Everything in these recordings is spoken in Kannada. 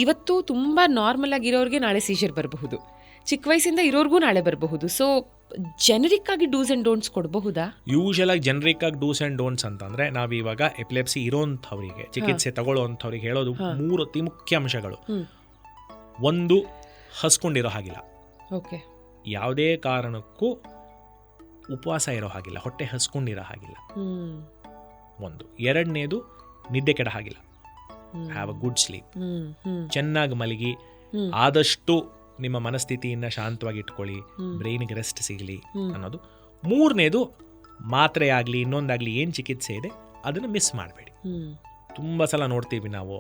ಇವತ್ತು ತುಂಬ ನಾರ್ಮಲ್ ಆಗಿರೋರಿಗೆ ನಾಳೆ ಸೀಜರ್ ಬರಬಹುದು, ಚಿಕ್ಕ ವಯಸ್ಸಿಂದ ಇರೋರ್ಗೂ ನಾಳೆ ಬರಬಹುದು. ಸೊ ಜೆನರಿಕ್ ಆಗಿ ಡೂಸ್ ಆ್ಯಂಡ್ ಡೋಂಟ್ಸ್ ಕೊಡಬಹುದಾ? ಯೂಶಲ್ ಆಗಿ ಜನರಿಕ್ ಆಗಿ ಡೂಸ್ ಆ್ಯಂಡ್ ಡೋಂಟ್ಸ್ ಅಂತಂದರೆ ನಾವಿವಾಗ ಎಪಿಲೆಪ್ಸಿ ಇರೋಂಥವ್ರಿಗೆ, ಚಿಕಿತ್ಸೆ ತಗೊಳ್ಳೋವಂಥವ್ರಿಗೆ ಹೇಳೋದು 3 ಅತಿ ಮುಖ್ಯ ಅಂಶಗಳು. ಒಂದು, ಹಸ್ಕೊಂಡಿರೋ ಹಾಗಿಲ್ಲ. ಓಕೆ. ಯಾವುದೇ ಕಾರಣಕ್ಕೂ ಉಪವಾಸ ಇರೋ ಹಾಗಿಲ್ಲ, ಹೊಟ್ಟೆ ಹಸ್ಕೊಂಡಿರೋ ಹಾಗಿಲ್ಲ. ಒಂದು. ಎರಡನೇದು, ನಿದ್ದೆ ಕೆಡ ಹಾಗಿಲ್ಲ. Have a good sleep. ಚೆನ್ನಾಗಿ ಮಲಗಿ, ಆದಷ್ಟು ನಿಮ್ಮ ಮನಸ್ಥಿತಿಯನ್ನು ಶಾಂತವಾಗಿ ಇಟ್ಕೊಳ್ಳಿ, ಬ್ರೈನ್ಗೆ ರೆಸ್ಟ್ ಸಿಗಲಿ ಅನ್ನೋದು. ಮೂರನೇದು, ಮಾತ್ರೆ ಆಗಲಿ ಇನ್ನೊಂದಾಗಲಿ ಏನು ಚಿಕಿತ್ಸೆ ಇದೆ ಅದನ್ನು ಮಿಸ್ ಮಾಡಬೇಡಿ. ತುಂಬ ಸಲ ನೋಡ್ತೀವಿ ನಾವು,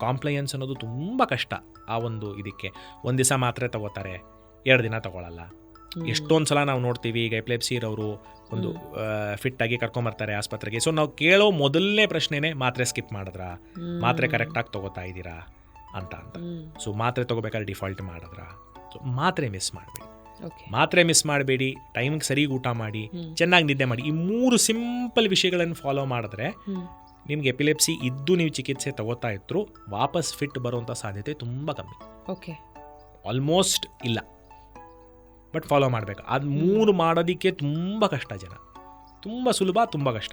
ಕಾಂಪ್ಲೈಯನ್ಸ್ ಅನ್ನೋದು ತುಂಬ ಕಷ್ಟ. ಆ ಒಂದು ಇದಕ್ಕೆ ಒಂದು ದಿವಸ ಮಾತ್ರೆ ತಗೋತಾರೆ, 2 ದಿನ ತಗೊಳ್ಳಲ್ಲ. ಎಷ್ಟೊಂದು ಸಲ ನಾವು ನೋಡ್ತೀವಿ, ಈಗ ಎಪಿಲೆಪ್ಸಿ ಇರೋರು ಒಂದು ಫಿಟ್ಟಾಗಿ ಕರ್ಕೊಂಬರ್ತಾರೆ ಆಸ್ಪತ್ರೆಗೆ. ಸೊ ನಾವು ಕೇಳೋ ಮೊದಲನೇ ಪ್ರಶ್ನೆನೇ, ಮಾತ್ರೆ ಸ್ಕಿಪ್ ಮಾಡಿದ್ರಾ, ಮಾತ್ರೆ ಕರೆಕ್ಟಾಗಿ ತಗೋತಾ ಇದ್ದೀರಾ ಅಂತ. ಸೊ ಮಾತ್ರೆ ತಗೋಬೇಕಾದ್ರೆ ಡಿಫಾಲ್ಟ್ ಮಾಡಿದ್ರಾ? ಸೊ ಮಾತ್ರೆ ಮಿಸ್ ಮಾಡಬೇಡಿ. ಮಾತ್ರೆ ಮಿಸ್ ಮಾಡಬೇಡಿ, ಟೈಮಿಗೆ ಸರಿಗೆ ಊಟ ಮಾಡಿ, ಚೆನ್ನಾಗಿ ನಿದ್ದೆ ಮಾಡಿ. ಈ 3 ಸಿಂಪಲ್ ವಿಷಯಗಳನ್ನು ಫಾಲೋ ಮಾಡಿದ್ರೆ ನಿಮ್ಗೆ ಎಪಿಲೆಪ್ಸಿ ಇದ್ದು ನೀವು ಚಿಕಿತ್ಸೆ ತಗೋತಾ ಇದ್ರು ವಾಪಸ್ ಫಿಟ್ ಬರುವಂಥ ಸಾಧ್ಯತೆ ತುಂಬ ಕಮ್ಮಿ. ಓಕೆ. ಆಲ್ಮೋಸ್ಟ್ ಇಲ್ಲ, ಬಟ್ ಫಾಲೋ ಮಾಡಬೇಕು. ಅದು 3 ಮಾಡೋದಕ್ಕೆ ತುಂಬ ಕಷ್ಟ ಜನ. ತುಂಬ ಸುಲಭ, ತುಂಬ ಕಷ್ಟ.